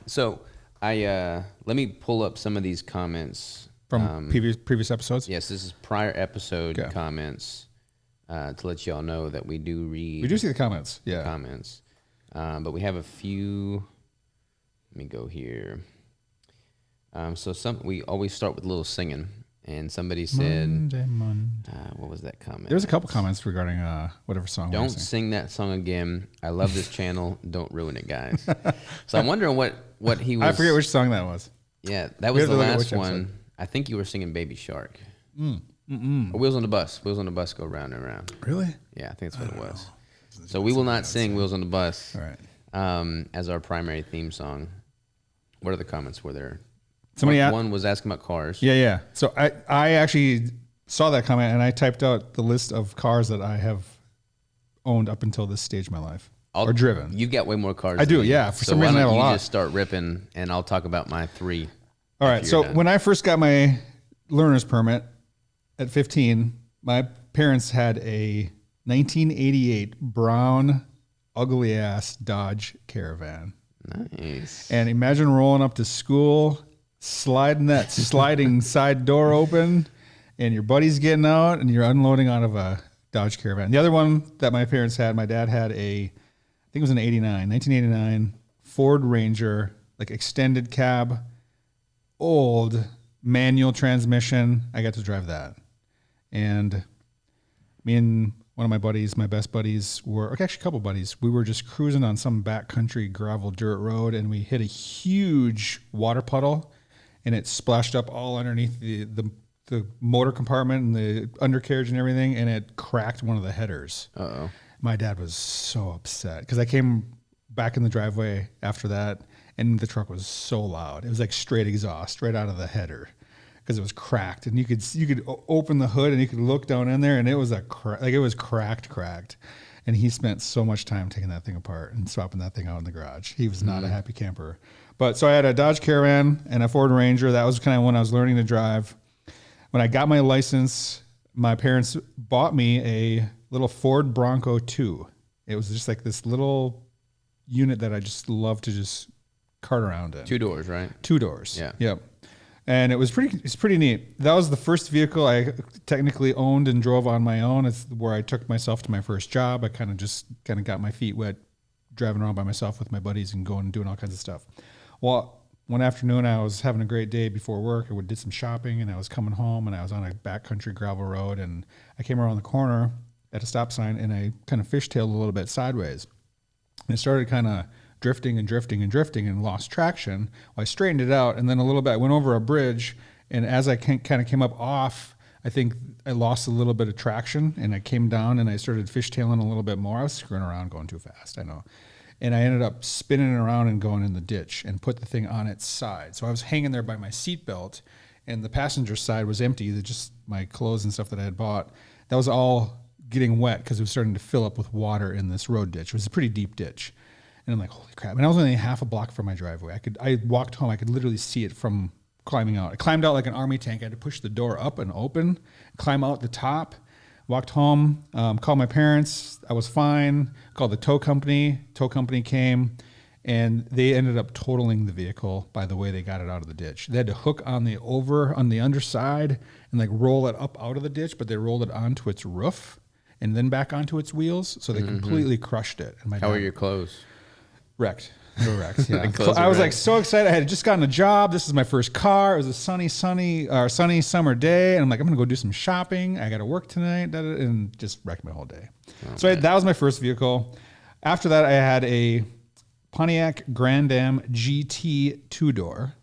So I let me pull up some of these comments from previous episodes. Yes, this is prior episode comments to let y'all know that we do read. We do see the comments. Yeah, comments, but we have a few. Let me go here. So we always start with a little singing, and somebody said, what was that comment? There's a couple comments regarding whatever song. Don't sing that song again. I love this channel. Don't ruin it, guys. So I'm wondering what he was. I forget which song that was. Yeah, that was the last one. I think you were singing Baby Shark. Or Wheels on the Bus. Wheels on the Bus go round and round. Really? Yeah, I think that's what it was. So we will not sing Wheels on the Bus. All right. As our primary theme song. What are the comments were there? One was asking about cars. Yeah. So I actually saw that comment and I typed out the list of cars that I have owned up until this stage of my life. Or driven. You've got way more cars. I do, yeah. For some reason I have a lot. Why don't you just start ripping and I'll talk about my 3. All right. So when I first got my learner's permit at 15, my parents had a 1988 brown, ugly ass Dodge Caravan. Nice. And imagine rolling up to school, sliding that sliding side door open, and your buddy's getting out, and you're unloading out of a Dodge Caravan. The other one that my parents had, my dad had I think it was an 1989 Ford Ranger, like extended cab, old manual transmission. I got to drive that. And me and one of my buddies, my best buddies actually a couple buddies, we were just cruising on some backcountry gravel dirt road and we hit a huge water puddle and it splashed up all underneath the motor compartment and the undercarriage and everything, and it cracked one of the headers. Uh-oh. My dad was so upset because I came back in the driveway after that and the truck was so loud. It was like straight exhaust right out of the header. Because it was cracked, and you could open the hood and you could look down in there, and it was it was cracked. And he spent so much time taking that thing apart and swapping that thing out in the garage. He was not a happy camper. But so I had a Dodge Caravan and a Ford Ranger. That was kind of when I was learning to drive. When I got my license, my parents bought me a little Ford Bronco 2. It was just like this little unit that I just loved to just cart around in. 2 doors, right? 2 doors. Yeah. Yep. And it's pretty neat. That was the first vehicle I technically owned and drove on my own. It's where I took myself to my first job. I kind of got my feet wet driving around by myself with my buddies and going and doing all kinds of stuff. Well, one afternoon I was having a great day before work. I did some shopping and I was coming home and I was on a backcountry gravel road and I came around the corner at a stop sign and I kind of fishtailed a little bit sideways. And it started kind of drifting and lost traction. Well, I straightened it out, and then a little bit I went over a bridge, and as I kind of came up off, I think I lost a little bit of traction, and I came down, and I started fishtailing a little bit more. I was screwing around going too fast, I know. And I ended up spinning around and going in the ditch and put the thing on its side. So I was hanging there by my seatbelt, and the passenger side was empty, just my clothes and stuff that I had bought. That was all getting wet because it was starting to fill up with water in this road ditch. It was a pretty deep ditch. And I'm like, holy crap. And I was only half a block from my driveway. I walked home. I could literally see it from climbing out. I climbed out like an army tank. I had to push the door up and open, climb out the top, walked home, called my parents. I was fine. Called the tow company. Tow company came, and they ended up totaling the vehicle by the way they got it out of the ditch. They had to hook on the underside and like roll it up out of the ditch, but they rolled it onto its roof and then back onto its wheels. So they completely crushed it. And how are your clothes? Wrecked. They were wrecked, yeah. I was like so excited. I had just gotten a job. This is my first car. It was a sunny summer day. And I'm like, I'm going to go do some shopping. I got to work tonight. And just wrecked my whole day. That was my first vehicle. After that, I had a Pontiac Grand Am GT 2-door.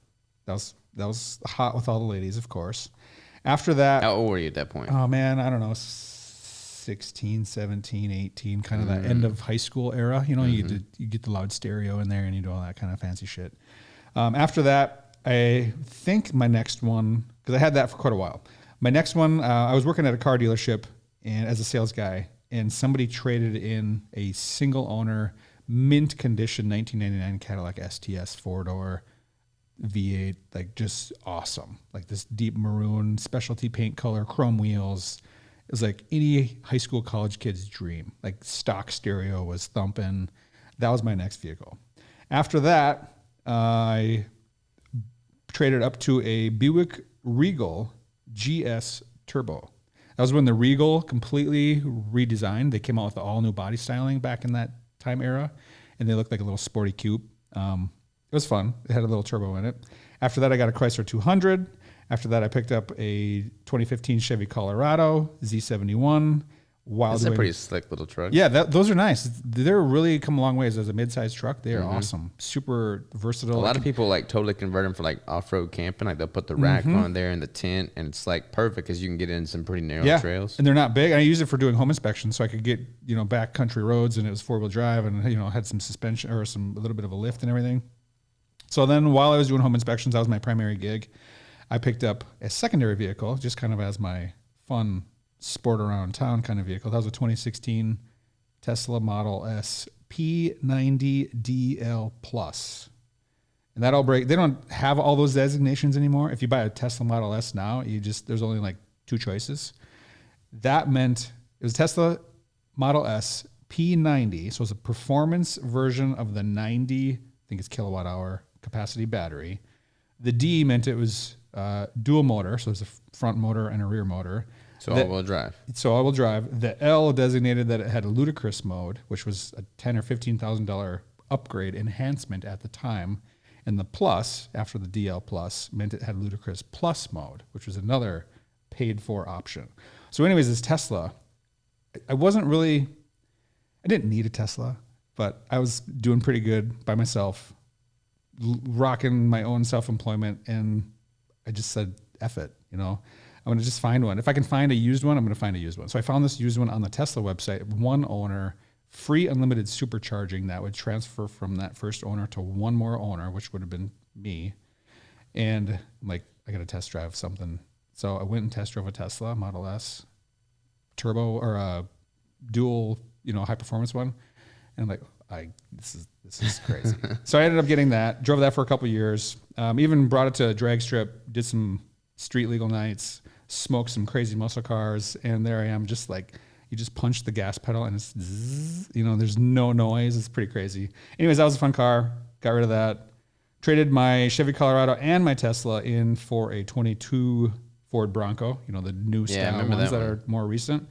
That was hot with all the ladies, of course. After that. How old were you at that point? Oh, man, I don't know. 16, 17, 18, kind of that end of high school era. You know, you get the loud stereo in there and you do all that kind of fancy shit. After that, I think my next one, because I had that for quite a while. My next one, I was working at a car dealership and as a sales guy, and somebody traded in a single owner, mint condition 1999 Cadillac STS 4-door V8, like just awesome. Like this deep maroon, specialty paint color, chrome wheels. It was like any high school, college kid's dream. Like stock stereo was thumping. That was my next vehicle. After that, I traded up to a Buick Regal GS Turbo. That was when the Regal completely redesigned. They came out with all new body styling back in that time era, and they looked like a little sporty coupe. It was fun. It had a little turbo in it. After that, I got a Chrysler 200. After that, I picked up a 2015 Chevy Colorado Z71. It's a pretty slick little truck. Yeah, those are nice. They're really come a long ways as a mid-sized truck. They are awesome, super versatile. A lot of people like totally convert them for like off-road camping. Like they'll put the rack on there in the tent, and it's like perfect because you can get in some pretty narrow trails. And they're not big. I use it for doing home inspections, so I could get back country roads, and it was 4-wheel drive, and had some suspension or a little bit of a lift and everything. So then, while I was doing home inspections, that was my primary gig. I picked up a secondary vehicle, just kind of as my fun sport around town kind of vehicle. That was a 2016 Tesla Model S P90DL Plus. And that'll break. They don't have all those designations anymore. If you buy a Tesla Model S now, there's only like 2 choices. That meant it was Tesla Model S P90. So it's a performance version of the 90, I think it's kilowatt hour capacity battery. The D meant it was dual motor. So there's a front motor and a rear motor. So all-wheel drive. So all-wheel drive. The L designated that it had a ludicrous mode, which was a $10,000 or $15,000 upgrade enhancement at the time. And the plus, after the DL Plus, meant it had ludicrous plus mode, which was another paid-for option. So anyways, this Tesla, I didn't need a Tesla, but I was doing pretty good by myself, rocking my own self-employment, and I just said, F it, I'm going to just find one. If I can find a used one, I'm going to find a used one. So I found this used one on the Tesla website, one owner, free unlimited supercharging that would transfer from that first owner to one more owner, which would have been me. And I'm like, I got to test drive something. So I went and test drove a Tesla Model S turbo or a dual, high performance one. And I'm like, this is crazy. So I ended up getting that, drove that for a couple of years, even brought it to a drag strip, did some street legal nights, smoked some crazy muscle cars, and there I am, just like, you just punch the gas pedal and it's zzz, there's no noise. It's pretty crazy. Anyways, that was a fun car. Got rid of that. Traded my Chevy Colorado and my Tesla in for a 22 Ford Bronco, the new style ones that are more recent.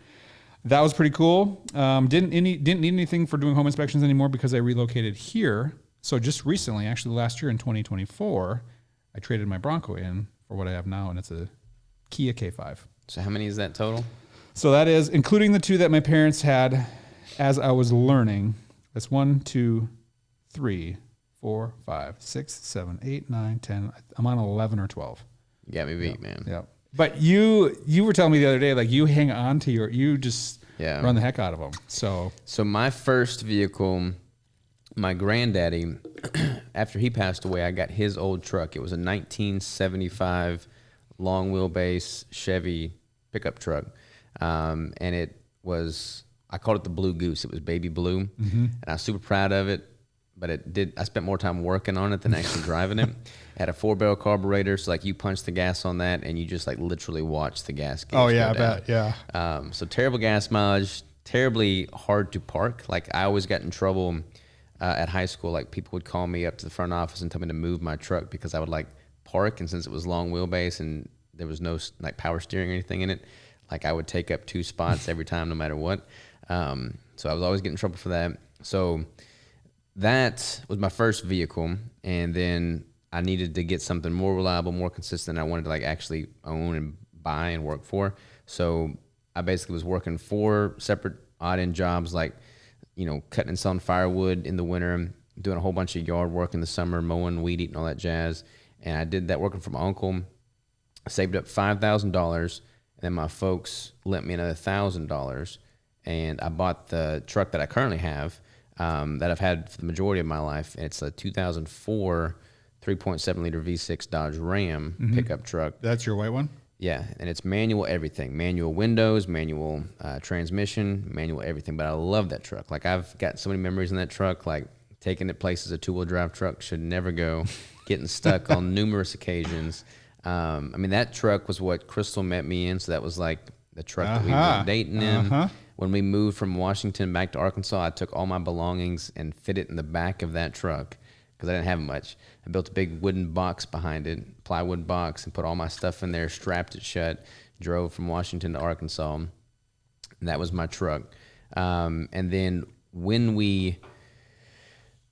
That was pretty cool. Didn't need anything for doing home inspections anymore because I relocated here. So just recently, actually last year in 2024, I traded my Bronco in for what I have now, and it's a Kia K5. So how many is that total? So that is, including the 2 that my parents had as I was learning, that's 1, 2, 3, 4, 5, 6, 7, 8, 9, 10. I'm on 11 or 12. You got me beat, man. Yeah. But you were telling me the other day, like you hang on to you just run the heck out of them. So my first vehicle, my granddaddy, after he passed away, I got his old truck. It was a 1975 long wheelbase Chevy pickup truck. And it was, I called it the Blue Goose. It was baby blue. And I was super proud of it, but I spent more time working on it than actually driving it. It had a 4-barrel carburetor. So like you punch the gas on that and you just like literally watch the gas gauge go down. Bet. Yeah. So terrible gas mileage, terribly hard to park. Like I always got in trouble at high school. Like people would call me up to the front office and tell me to move my truck because I would like park. And since it was long wheelbase and there was no like power steering or anything in it, like I would take up 2 spots every time, no matter what. So I was always getting in trouble for that. So that was my first vehicle. And then I needed to get something more reliable, more consistent. I wanted to like actually own and buy and work for. So I basically was working 4 separate odd end jobs, like, cutting and selling firewood in the winter, doing a whole bunch of yard work in the summer, mowing, weed eating, all that jazz. And I did that working for my uncle. I saved up $5,000. And then my folks lent me another $1,000. And I bought the truck that I currently have, that I've had for the majority of my life. And it's a 2004 3.7 liter V6 Dodge Ram pickup truck. That's your white one? Yeah, and it's manual everything. Manual windows, manual transmission, manual everything. But I love that truck. Like I've got so many memories in that truck, like taking it places a 2-wheel drive truck should never go, getting stuck on numerous occasions. I mean, that truck was what Crystal met me in, so that was like the truck that we were dating in. When we moved from Washington back to Arkansas, I took all my belongings and fit it in the back of that truck. because I didn't have much. I built a big wooden box behind it, plywood box, and put all my stuff in there, strapped it shut, drove from Washington to Arkansas. And that was my truck. And then when we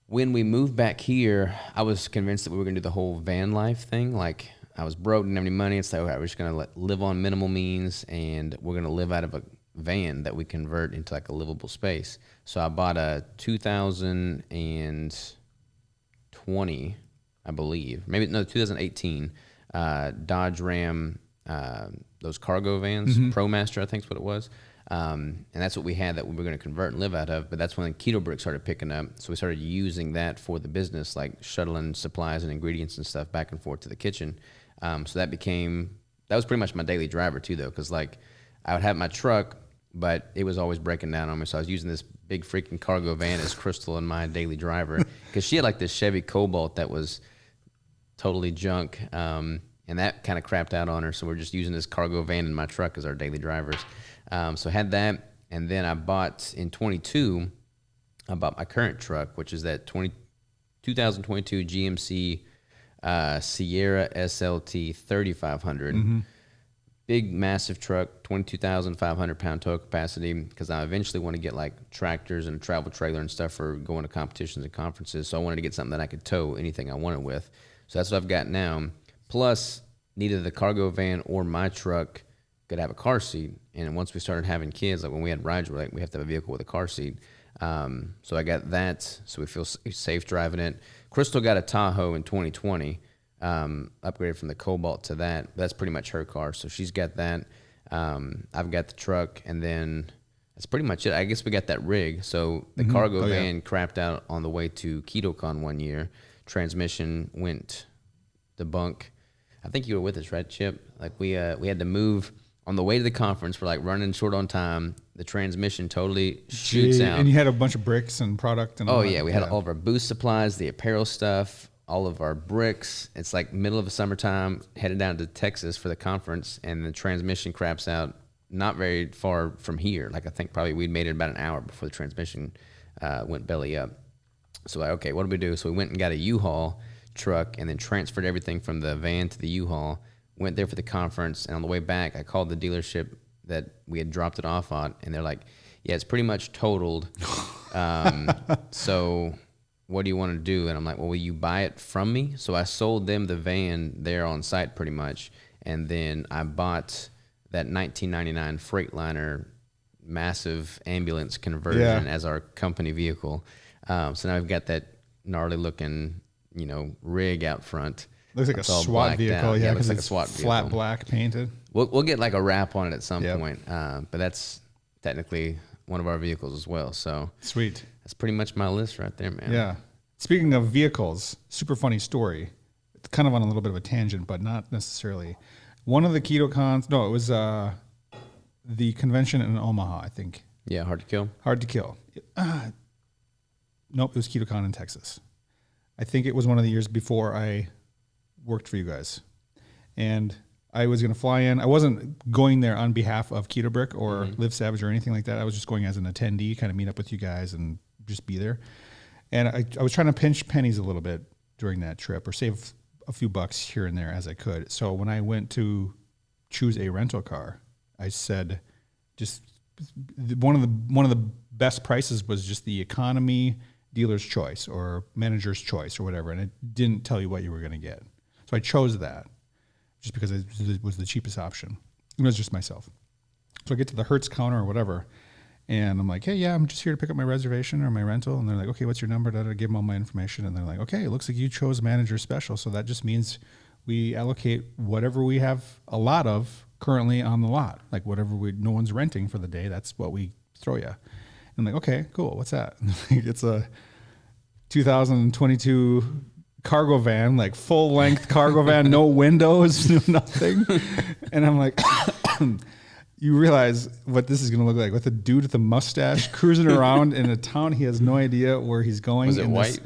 moved back here, I was convinced that we were going to do the whole van life thing. Like, I was broke, didn't have any money. It's like, okay, we're just going to live on minimal means, and we're going to live out of a van that we convert into like a livable space. So I bought a 2020, I believe, 2018 Dodge Ram, those cargo vans, ProMaster, I think is what it was. And that's what we had that we were going to convert and live out of. But that's when Keto Bricks started picking up. So we started using that for the business, like shuttling supplies and ingredients and stuff back and forth to the kitchen. So that was pretty much my daily driver too, though, because like I would have my truck, but it was always breaking down on me. So I was using this big freaking cargo van as Crystal and my daily driver, because she had like this Chevy Cobalt that was totally junk. And that kind of crapped out on her. So we're just using this cargo van in my truck as our daily drivers. So I had that. And then I bought in 22, I bought my current truck, which is that 2022 GMC Sierra SLT 3500. Big, massive truck, 22,500 pound tow capacity, because I eventually want to get like tractors and a travel trailer and stuff for going to competitions and conferences. So I wanted to get something that I could tow anything I wanted with. So that's what I've got now. Plus, neither the cargo van or my truck could have a car seat. And once we started having kids, like when we had rides, we're like, we have to have a vehicle with a car seat. So I got that, so we feel safe driving it. Crystal got a Tahoe in 2020. Upgraded from the Cobalt to that. That's pretty much her car, so she's got that. I've got the truck, and then that's pretty much it. I guess we got that rig. So the cargo van crapped out on the way to KetoCon one year. Transmission went to bunk. I think you were with us, right, Chip? Like we had to move on the way to the conference. We're like running short on time. The transmission totally shoots out. And you had a bunch of bricks and product. And we had all of our boost supplies, the apparel stuff, all of our bricks. It's like middle of the summertime, headed down to Texas for the conference, and the transmission craps out not very far from here. Like I think probably we'd made it about an hour before the transmission went belly up. So okay, what do we do? So we went and got a U-Haul truck and then transferred everything from the van to the U-Haul, went there for the conference, and on the way back, I called the dealership that we had dropped it off on, and they're like, yeah, it's pretty much totaled. So what do you want to do? And I'm like, well, will you buy it from me? So I sold them the van there on site pretty much, and then I bought that 1999 Freightliner massive ambulance conversion as our company vehicle. So now we've got that gnarly looking, rig out front. Looks like a SWAT vehicle, yeah, because like a SWAT vehicle. Flat black painted. We'll get like a wrap on it at some point, but that's technically one of our vehicles as well. So sweet. That's pretty much my list right there, man. Yeah. Speaking of vehicles, super funny story. It's kind of on a little bit of a tangent, but not necessarily. One of the KetoCons, no, it was the convention in Omaha, I think. Yeah, Hard to Kill. Hard to Kill. Nope, it was KetoCon in Texas. I think it was one of the years before I worked for you guys. And I was going to fly in. I wasn't going there on behalf of Keto Brick or Live Savage or anything like that. I was just going as an attendee, kind of meet up with you guys and just be there. And I was trying to pinch pennies a little bit during that trip, or save a few bucks here and there as I could. So when I went to choose a rental car, I said, just one of the best prices was just the economy dealer's choice or manager's choice or whatever, and it didn't tell you what you were going to get. So I chose that just because it was the cheapest option. It was just myself. So I get to the Hertz counter or whatever, and I'm like, hey, yeah, I'm just here to pick up my reservation or my rental. And they're like, okay, what's your number? I give them all my information. And they're like, okay, it looks like you chose manager special. So that just means we allocate whatever we have a lot of currently on the lot. Like whatever no one's renting for the day, that's what we throw you. And I'm like, okay, cool. What's that? It's a 2022 cargo van, like full length cargo van, no windows, no nothing. And I'm like, you realize what this is going to look like with a dude with a mustache cruising around in a town he has no idea where he's going. Was it white?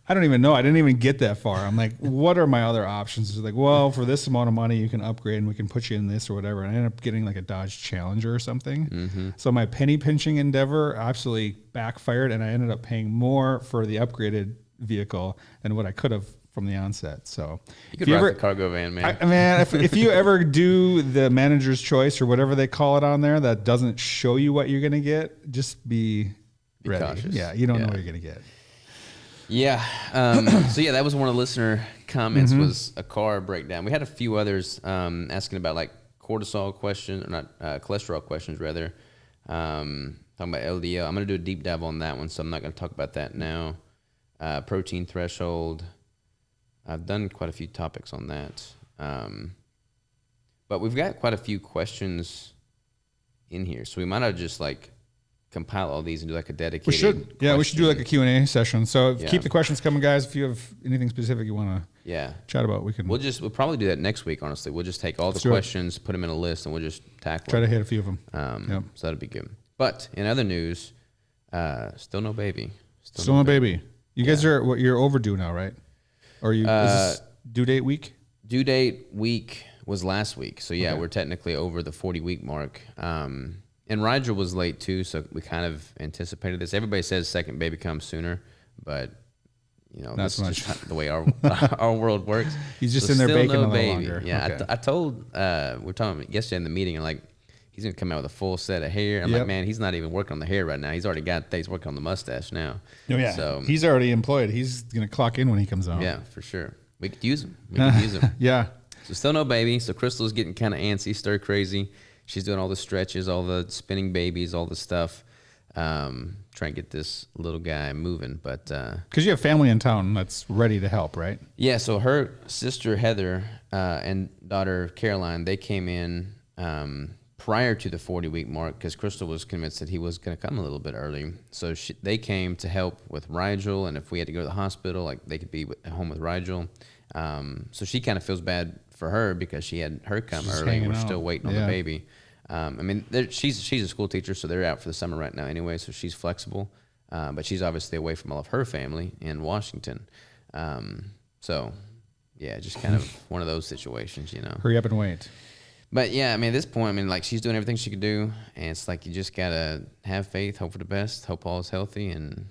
I don't even know. I didn't even get that far. I'm like, what are my other options? It's like, well, for this amount of money, you can upgrade and we can put you in this or whatever. And I ended up getting like a Dodge Challenger or something. Mm-hmm. So my penny pinching endeavor absolutely backfired, and I ended up paying more for the upgraded vehicle than what I could have from the onset. So you could drive the cargo van, man. If you ever do the manager's choice or whatever they call it on there that doesn't show you what you're going to get, just be ready. Cautious. Yeah, you don't know what you're going to get. Yeah. So yeah, that was one of the listener comments was a car breakdown. We had a few others asking about like cortisol questions, or not cholesterol questions rather. Talking about LDL. I'm going to do a deep dive on that one, so I'm not going to talk about that now. Protein threshold. I've done quite a few topics on that. But we've got quite a few questions in here, so we might have just like compile all these and do like a dedicated. We should. Yeah, we should do like a Q&A session. So keep the questions coming, guys. If you have anything specific you want to chat about, we can. We'll probably do that next week. Honestly, we'll just take all the questions, put them in a list, and we'll just tackle. Try to hit a few of them. So that'll be good. But in other news, still no baby. Still no baby. You guys you're overdue now, right? Or is this due date week? Due date week was last week, so we're technically over the 40-week mark. And Rigel was late too, so we kind of anticipated this. Everybody says second baby comes sooner, but that's just the way our world works. He's just in there baking a little longer. Yeah, okay. I told we were talking yesterday in the meeting, and like he's gonna come out with a full set of hair. I'm like, man, he's not even working on the hair right now. He's already got things working on the mustache now. Oh yeah, so he's already employed. He's gonna clock in when he comes out. Yeah, for sure. We could use him. Yeah. So still no baby. So Crystal's getting kind of antsy, stir crazy. She's doing all the stretches, all the spinning babies, all the stuff, trying to get this little guy moving. But because you have family in town that's ready to help, right? Yeah. So her sister Heather and daughter Caroline, they came in prior to the 40-week mark because Crystal was convinced that he was going to come a little bit early. So they came to help with Rigel, and if we had to go to the hospital, like they could be at home with Rigel. So she kind of feels bad for her because she had her come early. And we're still waiting on the baby. I mean, she's a school teacher, so they're out for the summer right now anyway, so she's flexible. But she's obviously away from all of her family in Washington. So, yeah, just kind of one of those situations, Hurry up and wait. But, yeah, I mean, at this point, like, she's doing everything she could do, and it's like you just got to have faith, hope for the best, hope all is healthy, and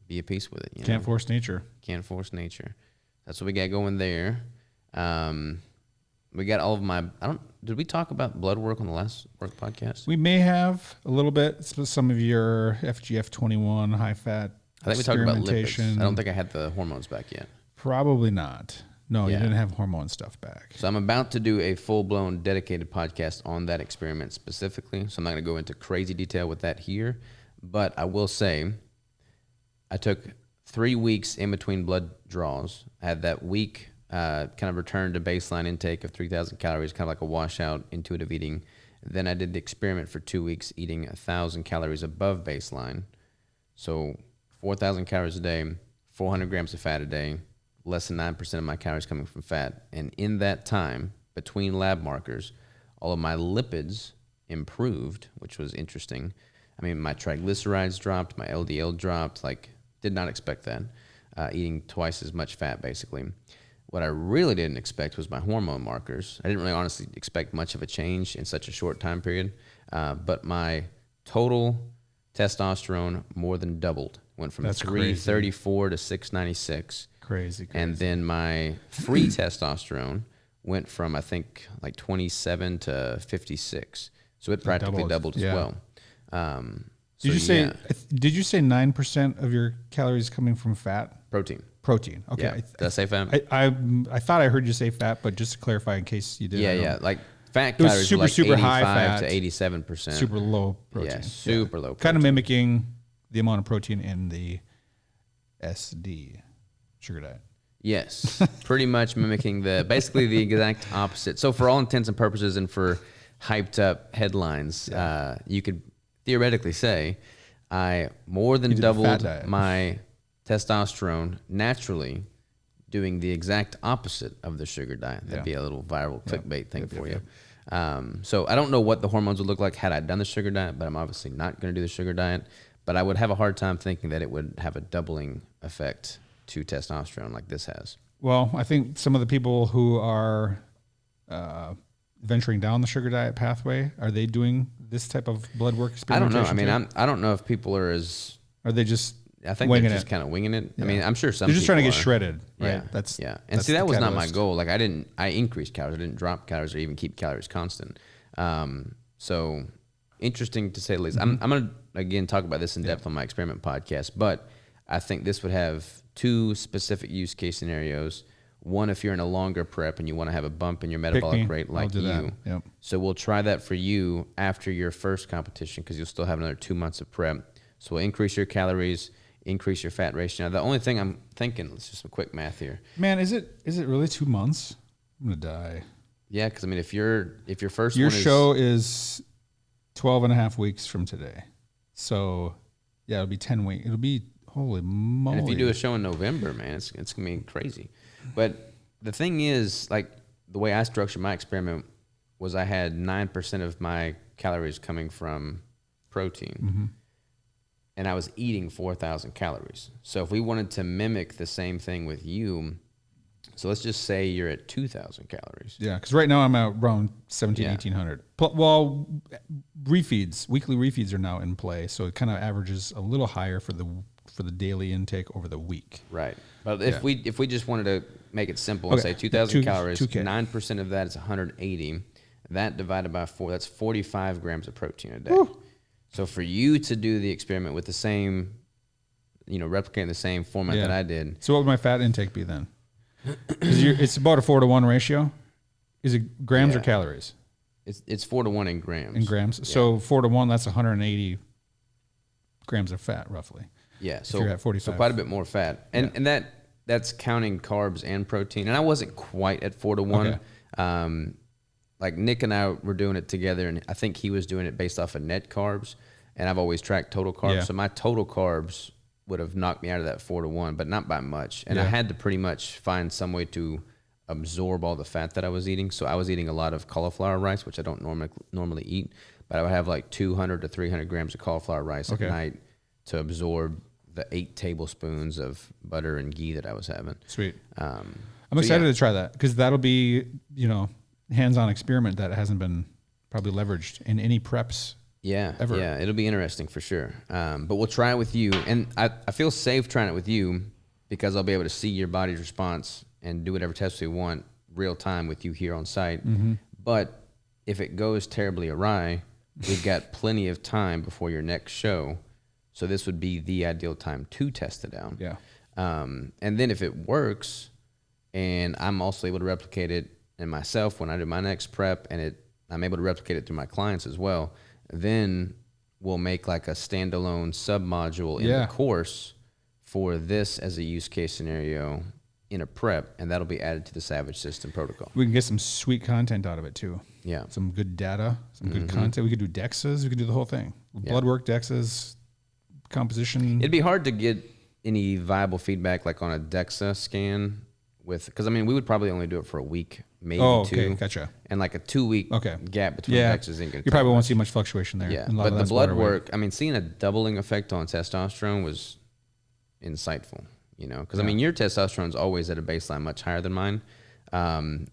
be at peace with it. Can't force nature. Can't force nature. That's what we got going there. We got all of my. Did we talk about blood work on the last work podcast? We may have a little bit. Some of your FGF21 high fat. I think we talked about lipids. I don't think I had the hormones back yet. Probably not. No, you didn't have hormone stuff back. So I'm about to do a full-blown dedicated podcast on that experiment specifically. So I'm not going to go into crazy detail with that here, but I will say I took 3 weeks in between blood draws. I had that week. Kind of returned to baseline intake of 3,000 calories, kind of like a washout, intuitive eating. Then I did the experiment for 2 weeks, eating 1,000 calories above baseline. So 4,000 calories a day, 400 grams of fat a day, less than 9% of my calories coming from fat. And in that time, between lab markers, all of my lipids improved, which was interesting. I mean, my triglycerides dropped, my LDL dropped, like, did not expect that. Eating twice as much fat, basically. What I really didn't expect was my hormone markers. I didn't really honestly expect much of a change in such a short time period. But my total testosterone more than doubled. Went from 334 to 696. Crazy. And then my free testosterone went from, I think, like 27 to 56. So it practically doubled as well. Did you say 9% of your calories coming from fat? Protein. Okay. Yeah. Did I say fat? I thought I heard you say fat, but just to clarify in case you did. Yeah. Like fat calories were like super 85 high fat, to 87%. Super low protein. Yeah, super low protein. Kind of mimicking the amount of protein in the SD sugar diet. Yes. Pretty much mimicking basically the exact opposite. So for all intents and purposes and for hyped up headlines, you could theoretically say I more than doubled my testosterone naturally doing the exact opposite of the sugar diet. That'd be a little viral clickbait thing for you. So I don't know what the hormones would look like had I done the sugar diet, but I'm obviously not going to do the sugar diet. But I would have a hard time thinking that it would have a doubling effect to testosterone like this has. Well, I think some of the people who are venturing down the sugar diet pathway, are they doing this type of blood work experimentation? I don't know. I mean, I don't know if people are as... Are they just I think they're just kind of winging it. Yeah. I mean, I'm sure some they're just trying to get are. shredded, right? Yeah, that's And see, that was not my goal. Like I increased calories. I didn't drop calories or even keep calories constant. So interesting to say the least. I'm going to again talk about this in depth on my experiment podcast, but I think this would have 2 specific use case scenarios. One, if you're in a longer prep and you want to have a bump in your metabolic rate like you. Yep. So we'll try that for you after your first competition because you'll still have another 2 months of prep. So we'll increase your calories, increase your fat ratio. Now, the only thing I'm thinking, let's just some quick math here. Man, is it really 2 months? I'm going to die. Yeah, because I mean, if your first your one show is 12 and a half weeks from today. So, yeah, it'll be 10 weeks. It'll be, holy moly. And if you do a show in November, man, it's going to be crazy. But the thing is, like, the way I structured my experiment was I had 9% of my calories coming from protein. And I was eating 4,000 calories. So if we wanted to mimic the same thing with you, so let's just say you're at 2,000 calories. Yeah, because right now I'm at around 1,800. Well, refeeds, weekly refeeds are now in play, so it kind of averages a little higher for the daily intake over the week. Right. But if we just wanted to make it simple and say 2,000 calories, 9% of that is 180. That divided by 4, that's 45 grams of protein a day. Woo. So for you to do the experiment with the same, replicating the same format that I did. So what would my fat intake be then? It's about a 4-to-1 ratio. Is it grams or calories? It's 4-to-1 in grams. In grams. Yeah. So 4-to-1, that's 180 grams of fat roughly. Yeah. So you're at 45. So quite a bit more fat. And that's counting carbs and protein. And I wasn't quite at 4-to-1. Okay. Like Nick and I were doing it together, and I think he was doing it based off of net carbs, and I've always tracked total carbs. Yeah. So my total carbs would have knocked me out of that 4-to-1, but not by much. And I had to pretty much find some way to absorb all the fat that I was eating. So I was eating a lot of cauliflower rice, which I don't normally eat, but I would have like 200 to 300 grams of cauliflower rice at night to absorb the 8 tablespoons of butter and ghee that I was having. Sweet. I'm excited to try that because that'll be, hands-on experiment that hasn't been probably leveraged in any preps ever. Yeah, it'll be interesting for sure. But we'll try it with you. And I feel safe trying it with you because I'll be able to see your body's response and do whatever tests we want real time with you here on site. But if it goes terribly awry, we've got plenty of time before your next show. So this would be the ideal time to test it out. Yeah. And then if it works and I'm also able to replicate it in myself when I do my next prep and I'm able to replicate it through my clients as well, then we'll make like a standalone sub-module in the course for this as a use case scenario in a prep, and that'll be added to the Savage System protocol. We can get some sweet content out of it too. Yeah. Some good data, some good content. We could do DEXAs. We could do the whole thing. Blood work, DEXAs, composition. It'd be hard to get any viable feedback like on a DEXA scan because I mean, we would probably only do it for a week, maybe 2. Gotcha. And like a 2-week gap between DEXAs ain't gonna you probably won't see much fluctuation there. Yeah, but the blood work, I mean, seeing a doubling effect on testosterone was insightful, because I mean, your testosterone's always at a baseline much higher than mine,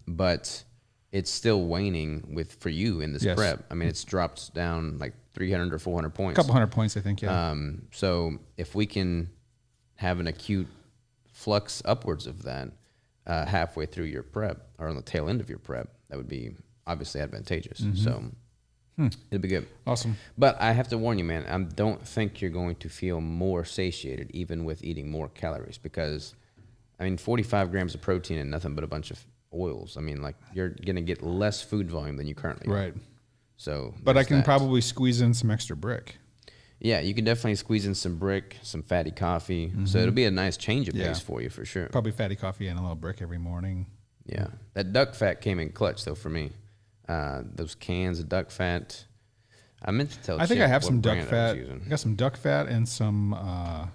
but it's still waning for you in this prep. I mean, it's dropped down like 300 or 400 points. A couple hundred points, I think, So if we can have an acute flux upwards of that halfway through your prep or on the tail end of your prep, that would be obviously advantageous. So it'll be good. Awesome. But I have to warn you, man, I don't think you're going to feel more satiated even with eating more calories because, I mean, 45 grams of protein and nothing but a bunch of oils. I mean, like you're going to get less food volume than you currently are. Right. So, but I can probably squeeze in some extra brick. Yeah, you can definitely squeeze in some brick, some fatty coffee. So it'll be a nice change of pace for you for sure. Probably fatty coffee and a little brick every morning. Yeah. That duck fat came in clutch though for me. Those cans of duck fat. I meant to tell I think I have some duck fat. I got some duck fat and some oh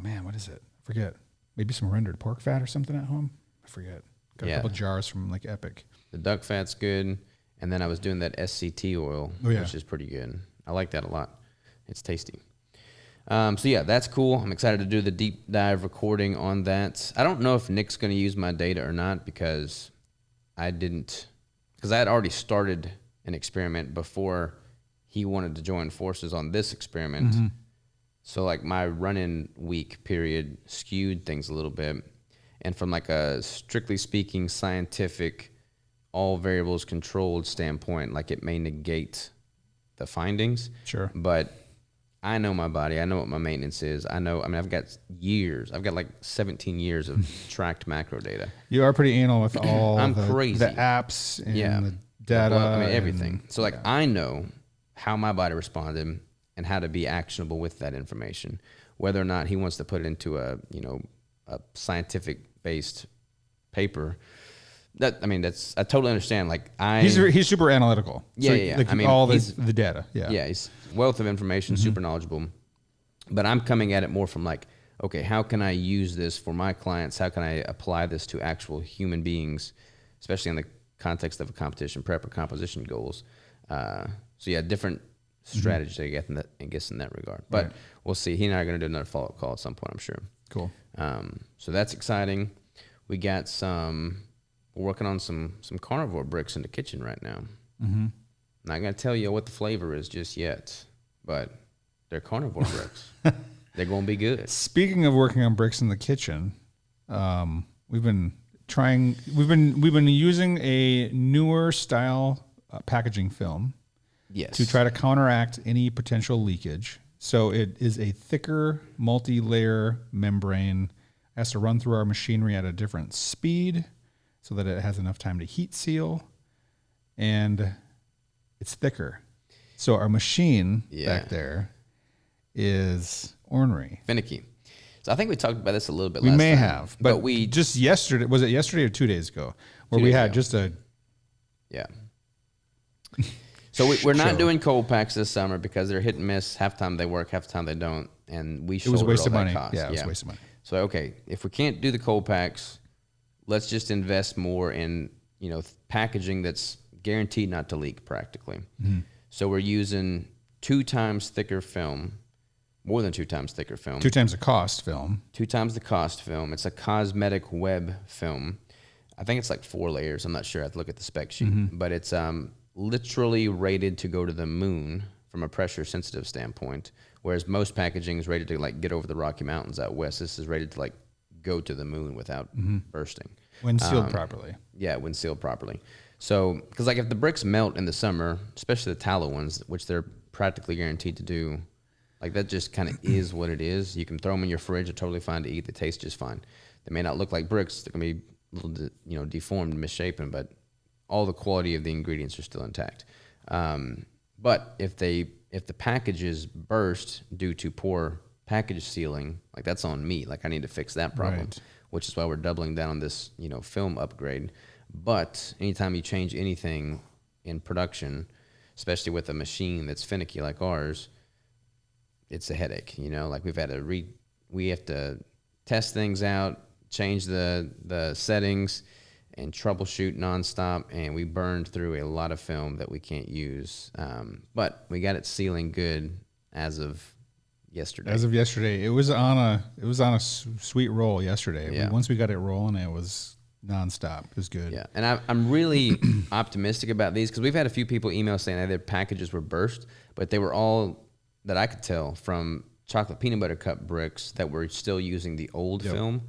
man, what is it? I forget. Maybe some rendered pork fat or something at home. I forget. Got a couple jars from like Epic. The duck fat's good. And then I was doing that SCT oil, which is pretty good. I like that a lot. It's tasty. So yeah, that's cool. I'm excited to do the deep dive recording on that. I don't know if Nick's going to use my data or not because I had already started an experiment before he wanted to join forces on this experiment. So like my run-in week period skewed things a little bit. And from like a strictly speaking scientific, all variables controlled standpoint, like it may negate the findings. Sure. But I know my body. I know what my maintenance is. I mean, I've got years. I've got like 17 years of tracked macro data. You are pretty anal with all crazy. The apps and the data. data. I mean, everything. So like I know how my body responded and how to be actionable with that information. Whether or not he wants to put it into a scientific based paper. I totally understand. Like he's super analytical. Yeah, yeah. Like, I mean, all the data. Yeah, yeah. He's wealth of information, super knowledgeable. But I'm coming at it more from like, okay, how can I use this for my clients? How can I apply this to actual human beings, especially in the context of a competition prep or composition goals? So yeah, different strategies I guess in that regard. But we'll see. He and I are going to do another follow-up call at some point, I'm sure. Cool. So that's exciting. We got we're working on some carnivore bricks in the kitchen right now. Mm-hmm. Not going to tell you what the flavor is just yet, but they're carnivore bricks. They're going to be good. Speaking of working on bricks in the kitchen, we've been using a newer style packaging film. Yes. To try to counteract any potential leakage. So it is a thicker multi-layer membrane. It has to run through our machinery at a different speed so that it has enough time to heat seal, and it's thicker. So our machine back there is ornery. Finicky. So I think we talked about this a little bit last time. We may have. But we just yesterday, was it yesterday or 2 days ago, where we had just a... Yeah. So we're not doing cold packs this summer because they're hit and miss. Half the time they work, half the time they don't, and we shoulder all that cost. It was a waste of money. Yeah, it was a waste of money. So okay, if we can't do the cold packs, let's just invest more in packaging that's guaranteed not to leak practically. Mm-hmm. So we're using 2 times thicker film, more than 2 times thicker film. 2 times the cost film. 2 times the cost film. It's a cosmetic web film. I think it's like 4 layers. I'm not sure. I have to look at the spec sheet, but it's literally rated to go to the moon from a pressure sensitive standpoint, whereas most packaging is rated to like get over the Rocky Mountains out west. This is rated to like go to the moon without bursting. When sealed properly. Yeah, when sealed properly. So, because like if the bricks melt in the summer, especially the tallow ones, which they're practically guaranteed to do, like that just kind of is what it is. You can throw them in your fridge; they're totally fine to eat. They taste just fine. They may not look like bricks; they're gonna be a little, deformed, misshapen, but all the quality of the ingredients are still intact. But if the packages burst due to poor package sealing, like that's on me. Like I need to fix that problem, which is why we're doubling down on this, film upgrade. But anytime you change anything in production, especially with a machine that's finicky like ours, it's a headache. Like we have to test things out, change the settings, and troubleshoot nonstop, and we burned through a lot of film that we can't use. But we got it sealing good as of yesterday. As of yesterday, it was on a sweet roll yesterday. Yeah. Once we got it rolling, it was nonstop. It was good. Yeah, and I'm really optimistic about these because we've had a few people email saying that their packages were burst, but they were all that I could tell from chocolate peanut butter cup bricks that were still using the old film,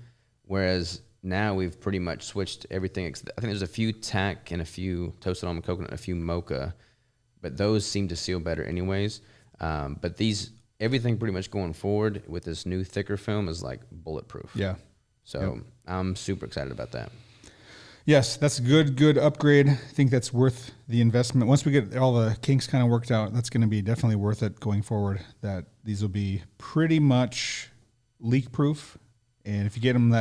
whereas now we've pretty much switched everything. I think there's a few tack and a few toasted almond coconut, and a few mocha, but those seem to seal better anyways. But everything pretty much going forward with this new thicker film is like bulletproof. Yeah. So I'm super excited about that. Yes, that's a good upgrade. I think that's worth the investment. Once we get all the kinks kind of worked out, that's going to be definitely worth it going forward. That these will be pretty much leak proof. And if they get them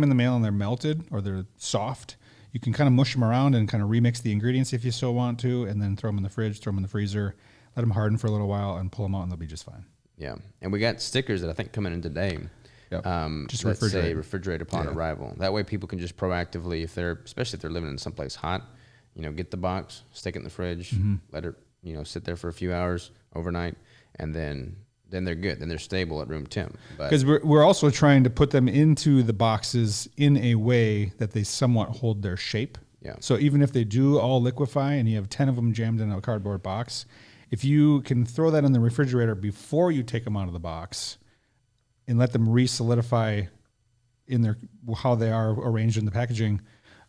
in the mail and they're melted or they're soft, you can kind of mush them around and kind of remix the ingredients if you so want to, and then throw them in the fridge, throw them in the freezer, let them harden for a little while, and pull them out, and they'll be just fine. Yeah, and we got stickers that I think coming in today. Yep. Just refrigerate upon arrival. That way, people can just proactively, especially if they're living in someplace hot, get the box, stick it in the fridge, let it, sit there for a few hours overnight, and then they're good. Then they're stable at room temp. Because we're also trying to put them into the boxes in a way that they somewhat hold their shape. Yeah. So even if they do all liquefy and you have 10 of them jammed in a cardboard box, if you can throw that in the refrigerator before you take them out of the box, and let them re-solidify in their how they are arranged in the packaging,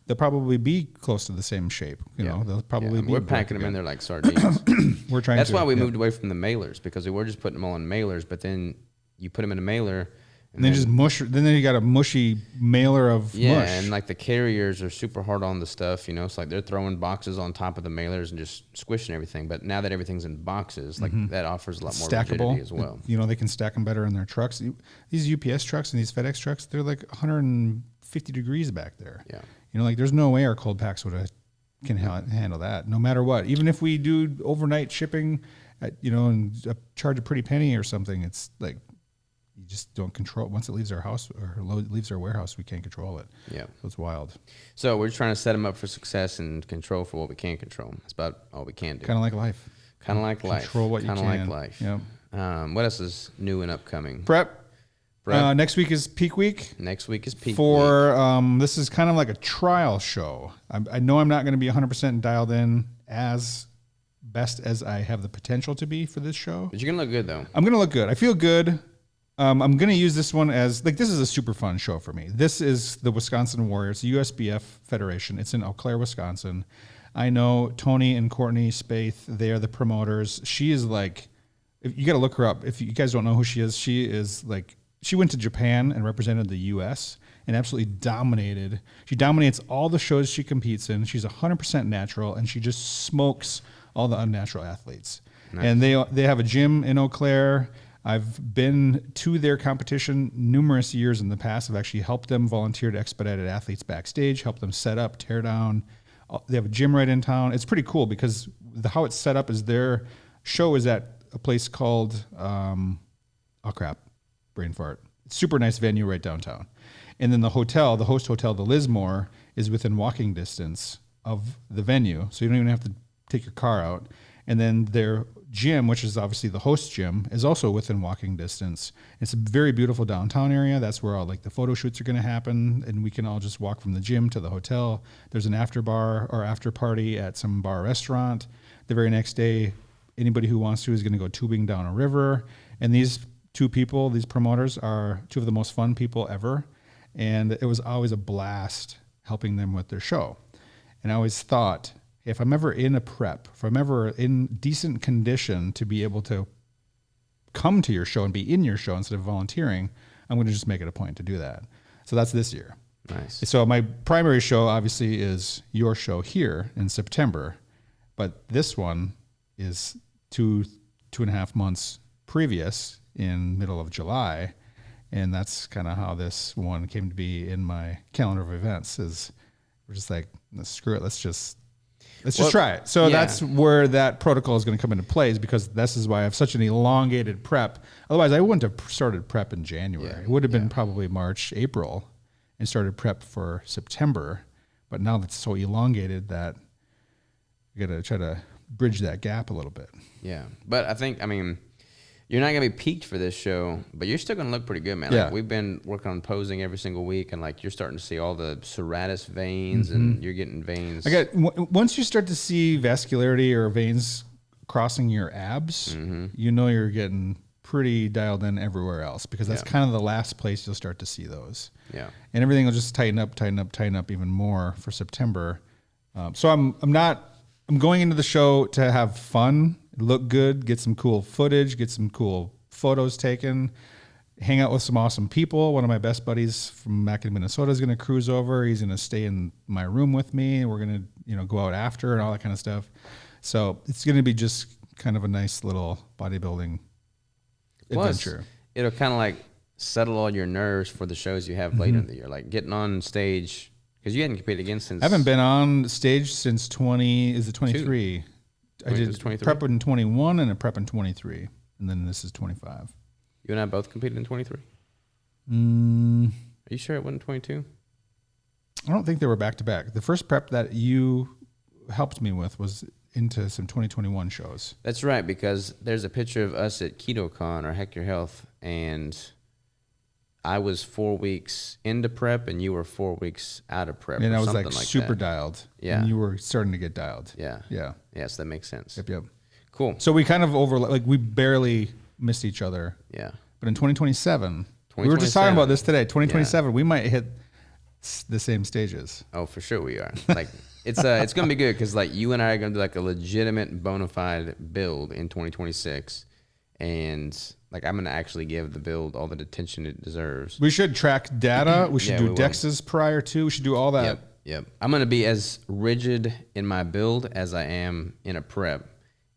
they'll probably be close to the same shape. You know, they'll probably be. We're packing them in there like sardines. We're trying. That's why we moved away from the mailers, because we were just putting them all in mailers. But then you put them in a mailer, and then just mush. Then you got a mushy mailer of mush. And like the carriers are super hard on the stuff. You know, it's like they're throwing boxes on top of the mailers and just squishing everything. But now that everything's in boxes, like that offers a lot more rigidity as well. You know, they can stack them better in their trucks. These UPS trucks and these FedEx trucks, they're like 150 degrees back there. Yeah. You know, like there's no way our cold packs can handle that, no matter what. Even if we do overnight shipping, and charge a pretty penny or something, it's like you just don't control. Once it leaves our house or leaves our warehouse, we can't control it. Yeah, so it's wild. So we're trying to set them up for success and control for what we can control. That's about all we can do. Kind of like life. Kind of like life. Control what you can. Kind of like life. Yeah. What else is new and upcoming? Prep. Next week is peak week. Next week is peak week. This is kind of like a trial show. I know I'm not going to be 100% dialed in as best as I have the potential to be for this show. But you're going to look good, though. I'm going to look good. I feel good. I'm going to use this one as, like, this is a super fun show for me. This is the Wisconsin Warriors, the USBF Federation. It's in Eau Claire, Wisconsin. I know Tony and Courtney Spaeth. They are the promoters. She is like, you got to look her up. If you guys don't know who she is like, she went to Japan and represented the U.S. and absolutely dominated. She dominates all the shows she competes in. She's 100% natural, and she just smokes all the unnatural athletes. Nice. And they have a gym in Eau Claire. I've been to their competition numerous years in the past. I've actually helped them volunteer to expedited athletes backstage, help them set up, tear down. They have a gym right in town. It's pretty cool because how it's set up is their show is at a place called, brain fart. It's a super nice venue right downtown. And then the host hotel, the Lismore, is within walking distance of the venue. So you don't even have to take your car out. And then their gym, which is obviously the host gym, is also within walking distance. It's a very beautiful downtown area. That's where all like the photo shoots are going to happen. And we can all just walk from the gym to the hotel. There's an after bar or after party at some bar restaurant. The very next day, anybody who wants to is going to go tubing down a river. And these promoters are two of the most fun people ever. And it was always a blast helping them with their show. And I always thought, if I'm ever in a prep, if I'm ever in decent condition to be able to come to your show and be in your show instead of volunteering, I'm going to just make it a point to do that. So that's this year. Nice. So my primary show obviously is your show here in September, but this one is two and a half months previous in middle of July. And that's kind of how this one came to be in my calendar of events. Is we're just like, screw it. Let's just try it. So that's where that protocol is going to come into play, is because this is why I have such an elongated prep. Otherwise, I wouldn't have started prep in January. It would have been probably March, April, and started prep for September. But now that's so elongated that we got to try to bridge that gap a little bit. Yeah. But you're not going to be peaked for this show, but you're still going to look pretty good, man. Yeah. Like, we've been working on posing every single week, and like you're starting to see all the serratus veins, and you're getting veins. Once you start to see vascularity or veins crossing your abs, you know you're getting pretty dialed in everywhere else, because that's kind of the last place you'll start to see those. Yeah. And everything will just tighten up even more for September. So I'm going into the show to have fun, look good, get some cool footage, get some cool photos taken, hang out with some awesome people. One of my best buddies from back in Minnesota is going to cruise over. He's going to stay in my room with me. We're going to, go out after and all that kind of stuff. So it's going to be just kind of a nice little bodybuilding adventure. It'll kind of like settle all your nerves for the shows you have later in the year, like getting on stage, because you hadn't competed again since. I haven't been on stage since 23. I did prep in 21 and a prep in 23, and then this is 25. You and I both competed in 23? Are you sure it wasn't 22? I don't think they were back to back. The first prep that you helped me with was into some 2021 shows. That's right, because there's a picture of us at KetoCon or Heck Your Health, and I was 4 weeks into prep and you were 4 weeks out of prep. And I was like super dialed. Yeah. And you were starting to get dialed. Yeah. Yeah. Yes, that makes sense. Yep. Cool. So we kind of we barely missed each other. Yeah. But in 2027, We were just talking about this today. 2027, we might hit the same stages. Oh, for sure we are. Like it's gonna be good because like you and I are gonna do like a legitimate bona fide build in 2026, and like I'm gonna actually give the build all the attention it deserves. We should track data. We should do DEXs prior to. We should do all that. Yep. I'm gonna be as rigid in my build as I am in a prep,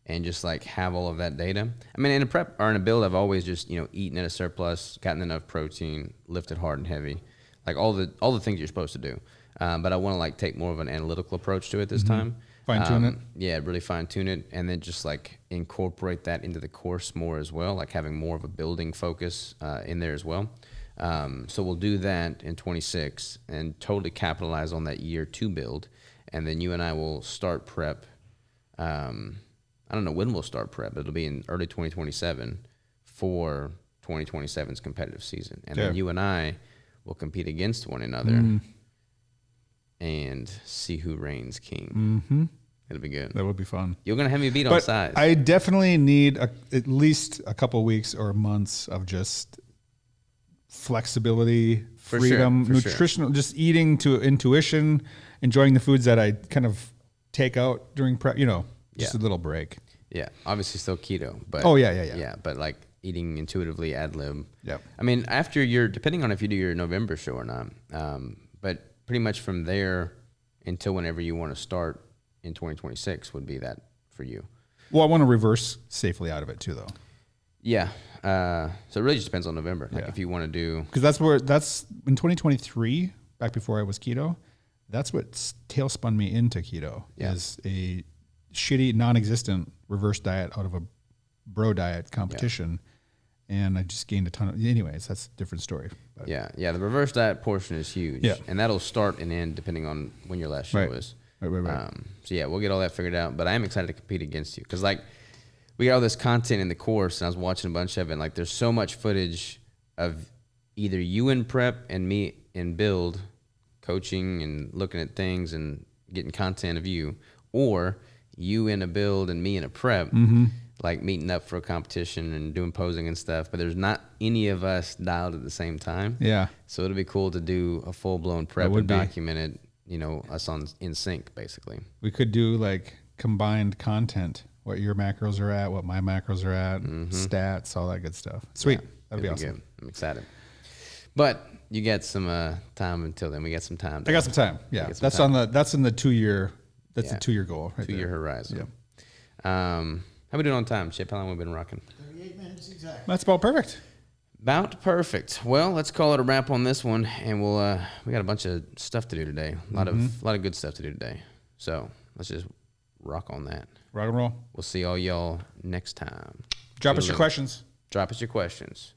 and just like have all of that data. I mean, in a prep or in a build, I've always just eaten at a surplus, gotten enough protein, lifted hard and heavy, like all the things you're supposed to do. But I want to like take more of an analytical approach to it this time. Fine tune it. Yeah, really fine tune it, and then just like incorporate that into the course more as well, like having more of a building focus in there as well. So we'll do that in 26 and totally capitalize on that year 2 build, and then you and I will start prep. I don't know when we'll start prep, but it'll be in early 2027 for 2027's competitive season, and then you and I will compete against one another. And see who reigns king. It'll be good. That would be fun. You're gonna have me beat on size. I definitely need at least a couple weeks or months of just flexibility, freedom, nutritional, just eating to intuition, enjoying the foods that I kind of take out during prep. Just a little break. Yeah, obviously still keto, but yeah. But like eating intuitively, ad lib. Yeah. I mean, after depending on if you do your November show or not, but pretty much from there until whenever you want to start in 2026 would be that for you. Well, I want to reverse safely out of it too, though. Yeah. So it really just depends on November. Like if you want to do, because that's in 2023, back before I was keto, that's what tailspun me into keto. Is a shitty, non-existent reverse diet out of a bro diet competition. And I just gained a ton of, anyways, that's a different story. But. Yeah. The reverse diet portion is huge. Yeah. And that'll start and end depending on when your last show is. Right. So yeah, we'll get all that figured out. But I am excited to compete against you because like we got all this content in the course, and I was watching a bunch of it. And like there's so much footage of either you in prep and me in build, coaching and looking at things and getting content of you, or you in a build and me in a prep. Like meeting up for a competition and doing posing and stuff, but there's not any of us dialed at the same time. Yeah. So it'll be cool to do a full blown prep and document it, us in sync basically. We could do like combined content, what your macros are at, what my macros are at, stats, all that good stuff. Sweet. Yeah, that'd be awesome. Good. I'm excited. But you got some time until then. We got some time. I got some time. Yeah. That's in the 2 year, that's the 2 year goal. Right 2 year horizon. Yeah. How we doing on time, Chip? How long have we been rocking? 38 minutes exactly. That's about perfect. About perfect. Well, let's call it a wrap on this one, and we got a bunch of stuff to do today. A lot of good stuff to do today. So let's just rock on that. Rock and roll. We'll see all y'all next time. Drop us your questions. Drop us your questions.